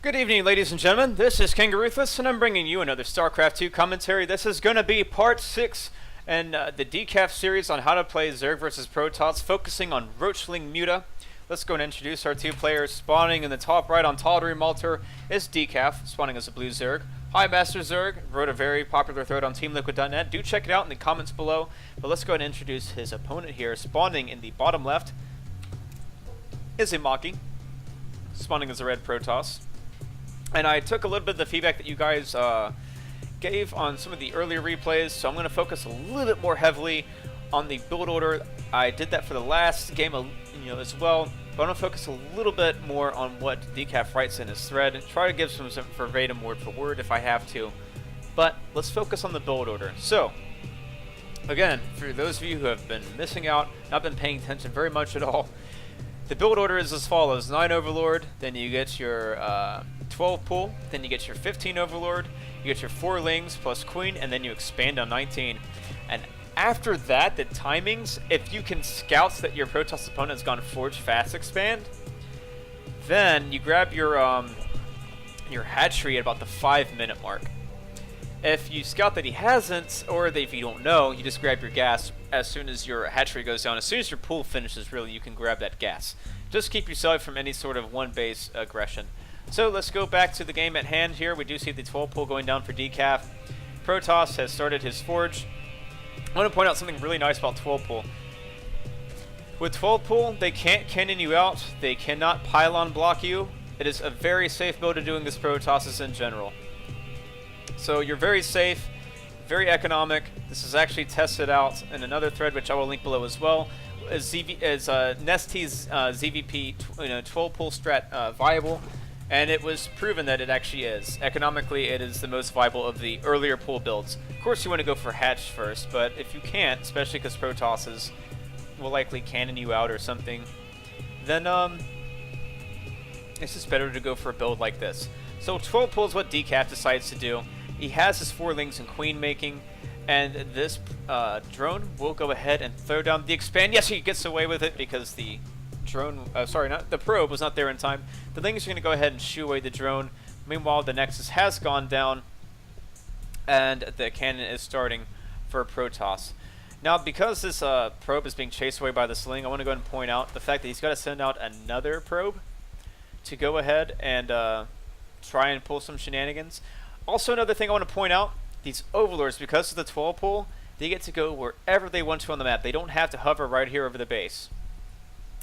Good evening, ladies and gentlemen. This is King Ruthless, and I'm bringing you another StarCraft 2 commentary. This is going to be part 6 in the decaf series on how to play Zerg versus Protoss, focusing on Roach, Ling, Muta. Let's go and introduce our two players. Spawning in the top right on Tawdry Altar is decaf, spawning as a blue Zerg. Hi, Master Zerg. Wrote a very popular thread on TeamLiquid.net. Do check it out in the comments below. But let's go and introduce his opponent here. Spawning in the bottom left is imakki, spawning as a red Protoss. And I took a little bit of the feedback that you guys gave on some of the earlier replays, so I'm going to focus a little bit more heavily on the build order. I did that for the last game, as well, but I'm going to focus a little bit more on what decaf writes in his thread and try to give some verbatim word for word if I have to. But let's focus on the build order. So, again, for those of you who have been missing out, not been paying attention very much at all, the build order is as follows: 9 Overlord, then you get your 12 pool, then you get your 15 Overlord, you get your 4 Lings plus Queen, and then you expand on 19. And after that, the timings, if you can scout that your Protoss opponent has gone Forge Fast Expand, then you grab your hatchery at about the 5-minute mark. If you scout that he hasn't, or if you don't know, you just grab your gas as soon as your hatchery goes down. As soon as your pool finishes, really, you can grab that gas. Just keep yourself from any sort of one-base aggression. So let's go back to the game at hand here. We do see the 12 pool going down for decaf. Protoss has started his forge. I want to point out something really nice about 12 pool. With 12 pool, they can't cannon you out. They cannot pylon block you. It is a very safe build to doing this Protosses in general. So you're very safe, very economic. This is actually tested out in another thread, which I will link below as well. Is Nesty's ZvP 12 pool strat viable? And it was proven that it actually is. Economically, it is the most viable of the earlier pool builds. Of course, you want to go for hatch first, but if you can't, especially because Protosses will likely cannon you out or something, then it's just better to go for a build like this. So 12 pool is what decaf decides to do. He has his 4 Lings and Queen making, and this drone will go ahead and throw down the expand. Yes, he gets away with it because the drone, the probe was not there in time. The Lings are going to go ahead and shoo away the drone. Meanwhile, the Nexus has gone down, and the cannon is starting for Protoss. Now, because this probe is being chased away by the Sling, I want to go ahead and point out the fact that he's got to send out another probe to go ahead and try and pull some shenanigans. Also, another thing I want to point out, these Overlords, because of the 12 pool, they get to go wherever they want to on the map. They don't have to hover right here over the base,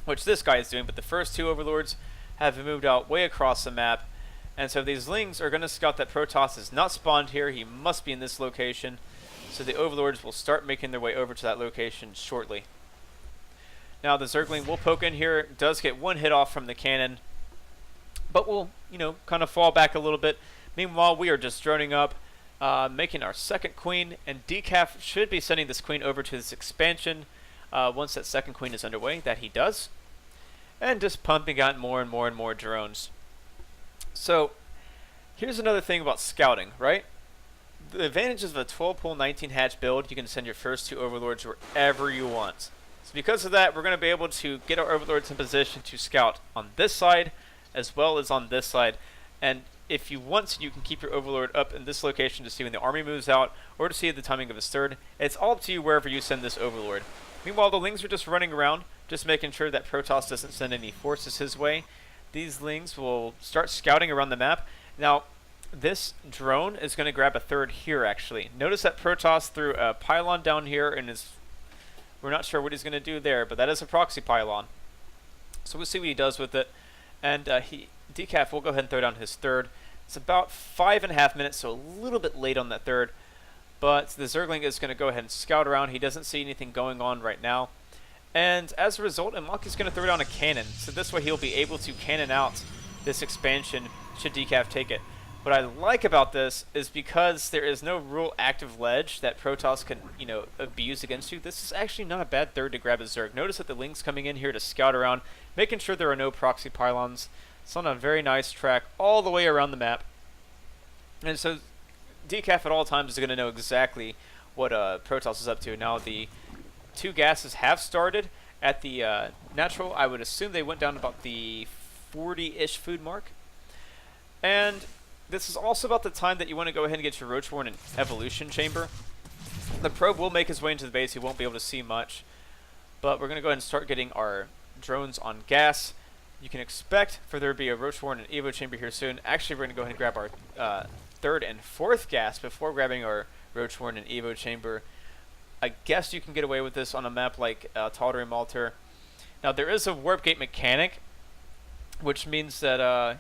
which this guy is doing, but the first 2 Overlords have moved out way across the map. And so these Lings are going to scout that Protoss is not spawned here. He must be in this location. So the Overlords will start making their way over to that location shortly. Now the Zergling will poke in here, does get 1 hit off from the cannon, but will, kind of fall back a little bit. Meanwhile, we are just droning up, making our second Queen, and decaf should be sending this Queen over to this expansion once that second Queen is underway. That he does. And just pumping out more and more and more drones. So, here's another thing about scouting, right? The advantages of a 12 pool 19 hatch build, you can send your first 2 Overlords wherever you want. So because of that, we're going to be able to get our Overlords in position to scout on this side as well as on this side. And if you want to, you can keep your Overlord up in this location to see when the army moves out, or to see the timing of his third. It's all up to you wherever you send this Overlord. Meanwhile, the Lings are just running around, just making sure that Protoss doesn't send any forces his way. These Lings will start scouting around the map. Now, this drone is going to grab a third here, actually. Notice that Protoss threw a pylon down here, and we're not sure what he's going to do there, but that is a proxy pylon. So we'll see what he does with it. And decaf will go ahead and throw down his third. It's about 5.5 minutes, so a little bit late on that third. But the Zergling is going to go ahead and scout around. He doesn't see anything going on right now. And as a result, imakki's going to throw down a cannon. So this way he'll be able to cannon out this expansion should decaf take it. What I like about this is because there is no real active ledge that Protoss can, abuse against you. This is actually not a bad third to grab a Zerg. Notice that the Ling's coming in here to scout around, making sure there are no proxy pylons. It's on a very nice track all the way around the map. And so decaf at all times is going to know exactly what Protoss is up to. Now the 2 gases have started at the natural. I would assume they went down about the 40-ish food mark. And this is also about the time that you want to go ahead and get your Roach Warren Evolution Chamber. The probe will make his way into the base. He won't be able to see much. But we're going to go ahead and start getting our drones on gas. You can expect for there to be a Roach Warren and Evo Chamber here soon. Actually, we're going to go ahead and grab our third and fourth gas before grabbing our Roach Warren and Evo Chamber. I guess you can get away with this on a map like Tal'Dorei Malter. Now, there is a warp gate mechanic, which means that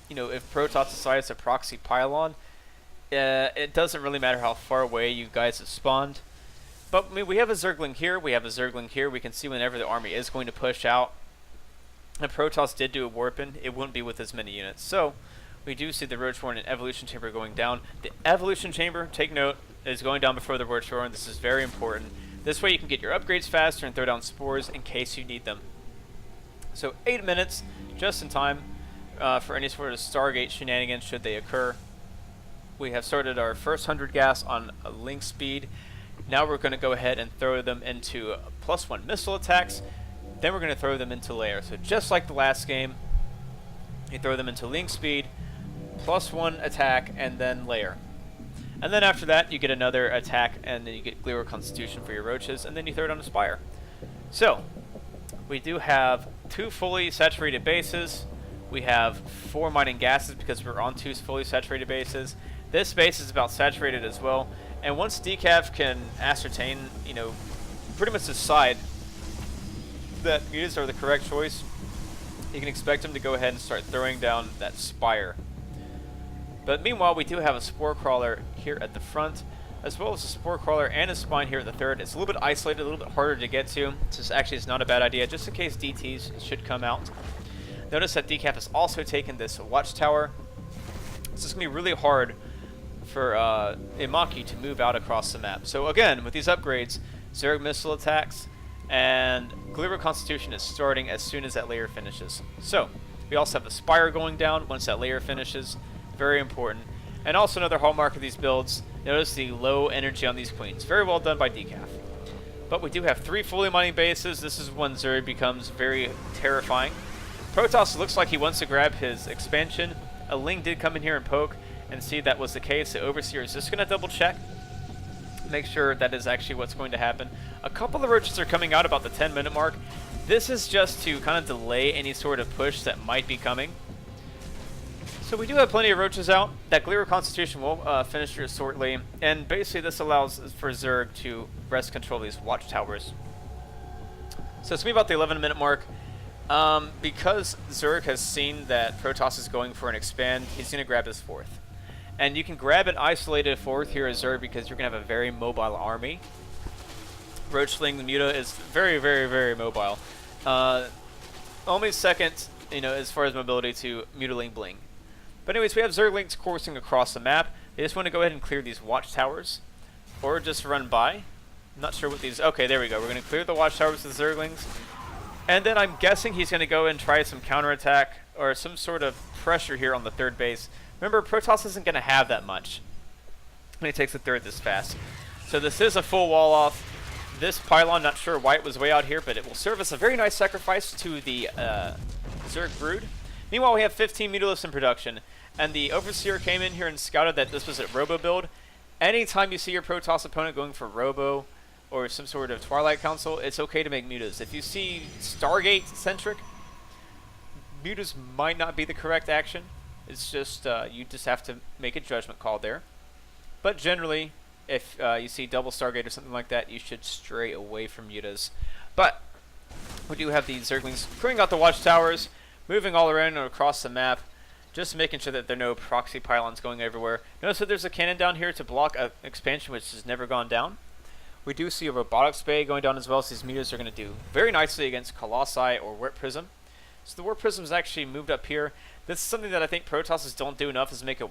you know, if Protoss decides to proxy pylon, it doesn't really matter how far away you guys have spawned. But I mean, we have a Zergling here, we have a Zergling here. We can see whenever the army is going to push out. If Protoss did do a warp-in, it wouldn't be with as many units. So, we do see the Roach Warren and Evolution Chamber going down. The Evolution Chamber, take note, is going down before the Roach Warren. This is very important. This way you can get your upgrades faster and throw down spores in case you need them. So 8 minutes, just in time for any sort of Stargate shenanigans should they occur. We have started our first 100 gas on a Ling speed. Now we're going to go ahead and throw them into +1 missile attacks. Then we're going to throw them into layer. So just like the last game, you throw them into Ling speed, +1 attack, and then layer. And then after that, you get another attack, and then you get Gliwer Constitution for your Roaches, and then you throw it on a Spire. So, we do have 2 fully saturated bases. We have 4 mining gases because we're on 2 fully saturated bases. This base is about saturated as well. And once decaf can ascertain, you know, pretty much decide that mutas are the correct choice, you can expect them to go ahead and start throwing down that Spire. But meanwhile, we do have a Spore Crawler here at the front, as well as a Spore Crawler and a Spine here at the third. It's a little bit isolated, a little bit harder to get to. This actually is not a bad idea, just in case DTs should come out. Notice that decaf has also taken this Watchtower. This is going to be really hard for imakki to move out across the map. So again, with these upgrades, Zerg missile attacks and Gliwer Constitution is starting as soon as that layer finishes. So we also have the Spire going down once that layer finishes. Very important. And also another hallmark of these builds, notice the low energy on these queens. Very well done by decaf. But we do have 3 fully mining bases. This is when Zerg becomes very terrifying. Protoss looks like he wants to grab his expansion. A Ling did come in here and poke and see that was the case. The Overseer is just going to double check, make sure that is actually what's going to happen. A couple of Roaches are coming out about the 10-minute mark. This is just to kind of delay any sort of push that might be coming. So we do have plenty of Roaches out. That Gliwer Constitution will finish here shortly, and basically this allows for Zerg to wrest control of these Watchtowers. So it's going to be about the 11-minute mark. Because Zerg has seen that Protoss is going for an expand, he's going to grab his 4th. And you can grab an isolated 4th here as Zerg because you're going to have a very mobile army. Roachling, the Muta, is very, very, very mobile. Only second, you know, as far as mobility to Mutaling Bling. But anyways, we have Zerglings coursing across the map. They just want to go ahead and clear these Watchtowers, or just run by. I'm not sure what these... Okay, there we go. We're going to clear the Watchtowers with the Zerglings. And then I'm guessing he's going to go and try some counterattack or some sort of pressure here on the 3rd base. Remember, Protoss isn't going to have that much when he takes the 3rd this fast. So this is a full wall off. This pylon, not sure why it was way out here, but it will serve as a very nice sacrifice to the Zerg Brood. Meanwhile, we have 15 Mutalisks in production. And the Overseer came in here and scouted that this was a Robo build. Anytime you see your Protoss opponent going for Robo or some sort of Twilight Council, it's okay to make Mutas. If you see Stargate-centric, Mutas might not be the correct action. It's just, you just have to make a judgment call there. But generally, if you see double Stargate or something like that, you should stray away from Mutas. But we do have the Zerglings clearing out the Watchtowers, moving all around and across the map, just making sure that there are no proxy pylons going everywhere. Notice that there's a cannon down here to block an expansion which has never gone down. We do see a Robotics Bay going down as well, so these Mutas are going to do very nicely against Colossi or Warp Prism. So the Warp Prism is actually moved up here. This is something that I think Protosses don't do enough, is make a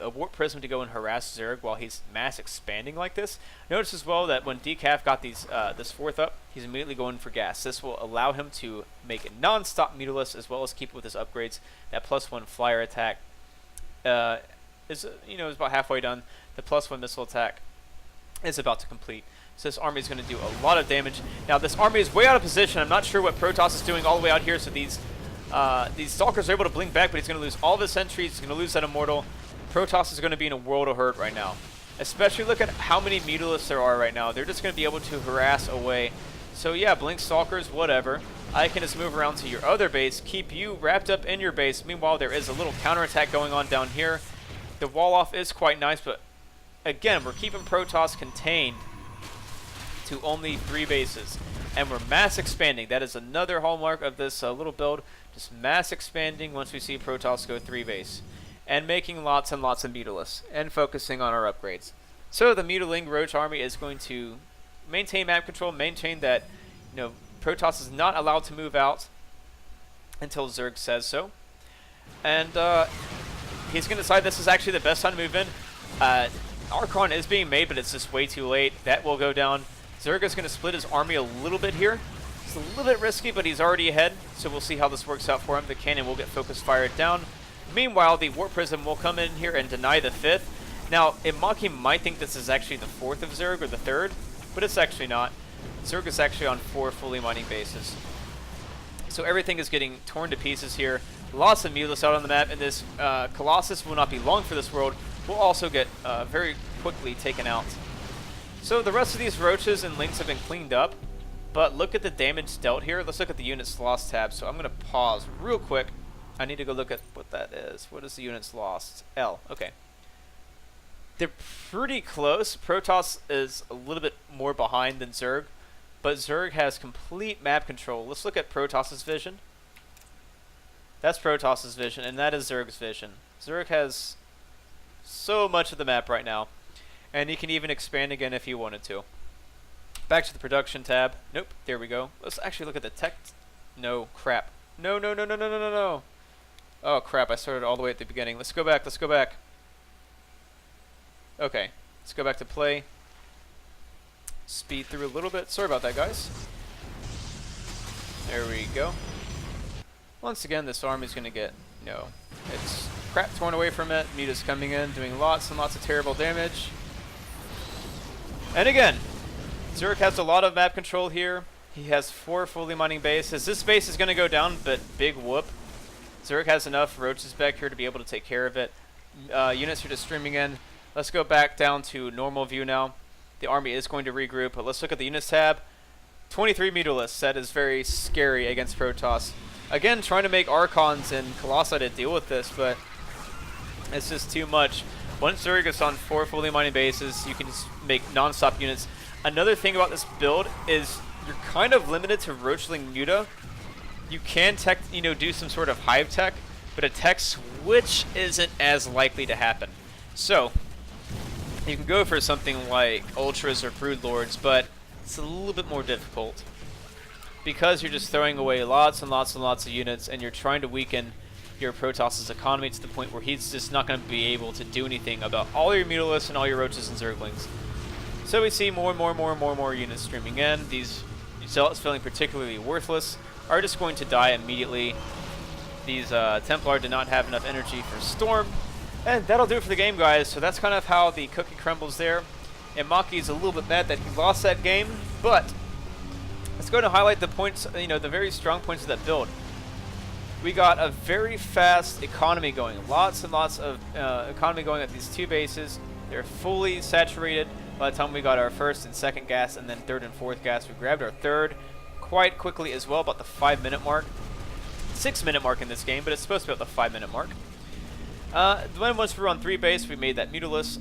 Warp Prism to go and harass Zerg while he's mass expanding like this. Notice as well that when decaf got these this 4th up, he's immediately going for gas. This will allow him to make a non-stop Mutalisk as well as keep with his upgrades. That +1 flyer attack is about halfway done. The +1 missile attack is about to complete. So this army is going to do a lot of damage. Now this army is way out of position. I'm not sure what Protoss is doing all the way out here. So these These Stalkers are able to blink back, but he's going to lose all of his sentries. He's going to lose that Immortal. Protoss is going to be in a world of hurt right now. Especially look at how many Mutalisks there are right now. They're just going to be able to harass away. So yeah, blink Stalkers, whatever. I can just move around to your other base, keep you wrapped up in your base. Meanwhile, there is a little counterattack going on down here. The wall off is quite nice, but again, we're keeping Protoss contained to only 3 bases. And we're mass expanding. That is another hallmark of this little build. Just mass expanding once we see Protoss go 3 base. And making lots and lots of Mutalisks. And focusing on our upgrades. So the Mutaling Roach army is going to maintain map control, maintain that, you know, Protoss is not allowed to move out until Zerg says so. And he's going to decide this is actually the best time to move in. Archon is being made, but it's just way too late. That will go down. Zerg is going to split his army a little bit here. It's a little bit risky, but he's already ahead, so we'll see how this works out for him. The cannon will get focus fired down. Meanwhile, the Warp Prism will come in here and deny the 5th. Now, imakki might think this is actually the 4th of Zerg, or the 3rd, but it's actually not. Zerg is actually on 4 fully mining bases. So everything is getting torn to pieces here. Lots of Mutalisks out on the map, and this Colossus will not be long for this world. Will also get very quickly taken out. So the rest of these Roaches and Lings have been cleaned up, but look at the damage dealt here. Let's look at the units lost tab. So I'm going to pause real quick. I need to go look at what that is. What is the units lost? L. Okay. They're pretty close. Protoss is a little bit more behind than Zerg, but Zerg has complete map control. Let's look at Protoss's vision. That's Protoss's vision, and that is Zerg's vision. Zerg has so much of the map right now, and he can even expand again if he wanted to. Back to the production tab. Nope, there we go. Let's actually look at the tech. No, crap. No, no, no, no, no, no, no, no. Oh, crap, I started all the way at the beginning. Let's go back, let's go back. Okay, let's go back to play. Speed through a little bit. Sorry about that, guys. There we go. Once again, this army's going to get, you know, its crap torn away from it. Muta's coming in, doing lots and lots of terrible damage. And again, Zerg has a lot of map control here. He has 4 fully mining bases. This base is going to go down, but big whoop. Zerg has enough Roaches back here to be able to take care of it. Units are just streaming in. Let's go back down to normal view now. The army is going to regroup, but let's look at the units tab. 23 Mutalisks. That is very scary against Protoss. Again, trying to make Archons and Colossi to deal with this, but it's just too much. Once Zerg is on 4 fully mining bases, you can just make non-stop units. Another thing about this build is you're kind of limited to Roachling Muta. You can do some sort of hive tech, but a tech switch isn't as likely to happen. So you can go for something like Ultras or Brood Lords, but it's a little bit more difficult because you're just throwing away lots and lots and lots of units, and you're trying to weaken your Protoss's economy to the point where he's just not going to be able to do anything about all your Mutalisks and all your Roaches and Zerglings. So we see more and more units streaming in. These Zealots, feeling particularly worthless, are just going to die immediately. These Templar did not have enough energy for Storm. And that'll do it for the game, guys. So that's kind of how the cookie crumbles there. Imakki is a little bit mad that he lost that game, but let's go to highlight the points, the very strong points of that build. We got a very fast economy going. Lots and lots of economy going at these 2 bases. They're fully saturated by the time we got our 1st and 2nd gas, and then 3rd and 4th gas. We grabbed our 3rd quite quickly as well, about the 5-minute mark. 6-minute mark in this game, but it's supposed to be about the 5-minute mark. Then once we were on 3 base, we made that Mutalisk,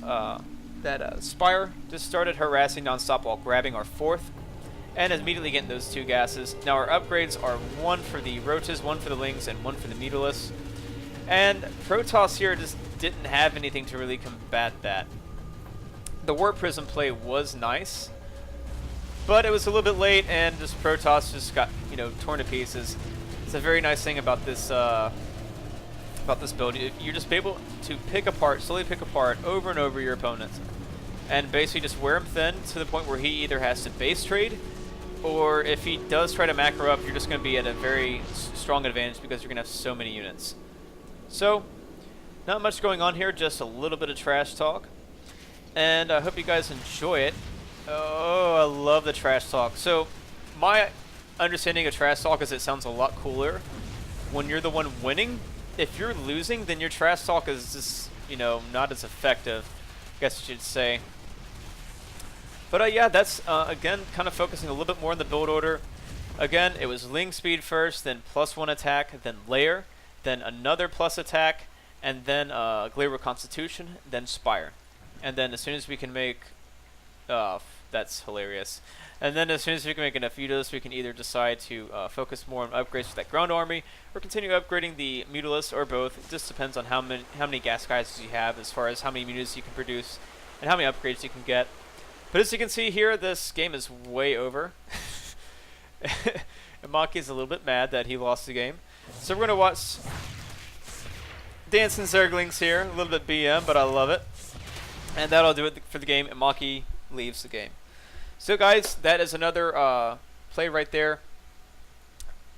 that Spire just started harassing non-stop while grabbing our 4th, and immediately getting those 2 gases. Now our upgrades are 1 for the Roaches, 1 for the Lings, and 1 for the Mutalisks. And Protoss here just didn't have anything to really combat that. The Warp Prism play was nice, but it was a little bit late, and just Protoss just got, torn to pieces. It's a very nice thing about this build. You're just able to slowly pick apart over and over your opponents, and basically just wear him thin to the point where he either has to base trade, or if he does try to macro up, you're just going to be at a very strong advantage because you're going to have so many units. So, not much going on here, just a little bit of trash talk. And I hope you guys enjoy it. Oh, I love the trash talk. So, my understanding of trash talk is it sounds a lot cooler when you're the one winning. If you're losing, then your trash talk is just, you know, not as effective, I guess you should say. But yeah, that's, again, kind of focusing a little bit more on the build order. Again, it was Ling speed first, then +1 attack, then layer, then another plus attack, and then Glaber Constitution, then Spire. And then as soon as we can make... that's hilarious. And then as soon as we can make enough Mutas, we can either decide to focus more on upgrades for that ground army, or continue upgrading the Mutalisks, or both. It just depends on how many gas guys you have, as far as how many Mutas you can produce, and how many upgrades you can get. But as you can see here, this game is way over. Imakki is a little bit mad that he lost the game. So we're going to watch Dancing Zerglings here. A little bit BM, but I love it. And that'll do it for the game. Imakki leaves the game. So guys, that is another play right there.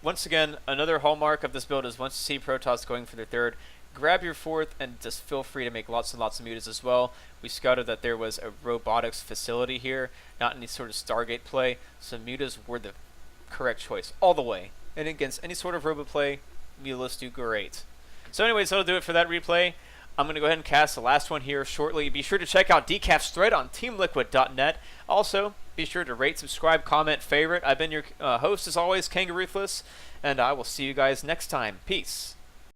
Once again, another hallmark of this build is once you see Protoss going for their third, grab your fourth and just feel free to make lots and lots of Mutas as well. We scouted that there was a robotics facility here, not any sort of Stargate play, so Mutas were the correct choice all the way. And against any sort of robot play, Mutalisks do great. So anyways, that'll do it for that replay. I'm going to go ahead and cast the last one here shortly. Be sure to check out decaf's thread on teamliquid.net. Also, be sure to rate, subscribe, comment, favorite. I've been your host as always, Kangaroothless, and I will see you guys next time. Peace.